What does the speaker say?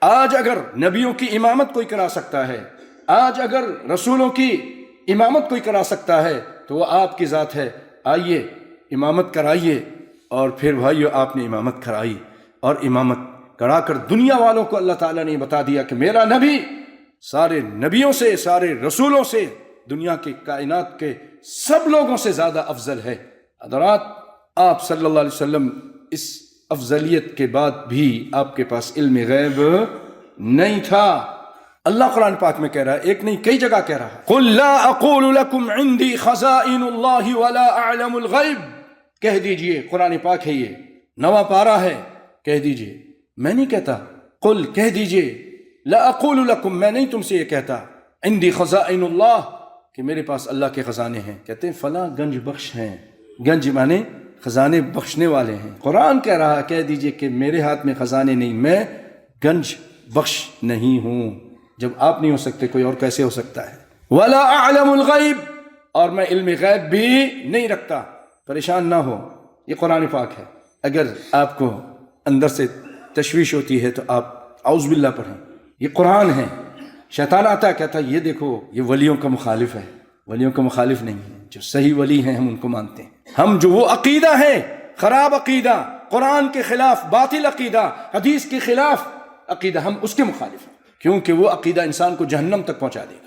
آج اگر نبیوں کی امامت کوئی کرا سکتا ہے، آج اگر رسولوں کی امامت کوئی کرا سکتا ہے تو وہ آپ کی ذات ہے۔ آئیے امامت کرائیے۔ اور پھر بھائیو آپ نے امامت کرائی، اور امامت کرا کر دنیا والوں کو اللہ تعالیٰ نے بتا دیا کہ میرا نبی سارے نبیوں سے، سارے رسولوں سے، دنیا کے کائنات کے سب لوگوں سے زیادہ افضل ہے۔ حضرات، آپ صلی اللہ علیہ وسلم اس افضلیت کے بعد بھی آپ کے پاس علم غیب نہیں تھا۔ اللہ قرآن پاک میں کہہ رہا ہے، ایک نہیں کئی جگہ کہہ رہا ہے، قُل لَا أَقُولُ لَكُمْ عِنْدِي خَزَائِنُ اللَّهِ وَلَا أَعْلَمُ الْغَيْبِ۔ کہہ دیجئے، قرآن پاک ہے یہ، نواں پارہ ہے، کہہ دیجئے میں نہیں کہتا، قل کہہ دیجئے، لا اقول لکم میں نہیں تم سے یہ کہتا، عندی خزائن اللہ کہ میرے پاس اللہ کے خزانے ہیں۔ کہتے ہیں فلاں گنج بخش ہیں، گنج مانے خزانے بخشنے والے ہیں۔ قرآن کہہ رہا ہے کہہ دیجئے کہ میرے ہاتھ میں خزانے نہیں، میں گنج بخش نہیں ہوں۔ جب آپ نہیں ہو سکتے کوئی اور کیسے ہو سکتا ہے؟ ولا اعلم الغیب، اور میں علم غیب بھی نہیں رکھتا۔ پریشان نہ ہو، یہ قرآن پاک ہے۔ اگر آپ کو اندر سے تشویش ہوتی ہے تو آپ اعوذ باللہ پڑھیں، یہ قرآن ہے۔ شیطان آتا ہے کہتا ہے یہ دیکھو یہ ولیوں کا مخالف ہے۔ ولیوں کا مخالف نہیں ہے، جو صحیح ولی ہیں ہم ان کو مانتے ہیں۔ ہم جو وہ عقیدہ ہے، خراب عقیدہ، قرآن کے خلاف باطل عقیدہ، حدیث کے خلاف عقیدہ، ہم اس کے مخالف ہیں، کیونکہ وہ عقیدہ انسان کو جہنم تک پہنچا دے گا۔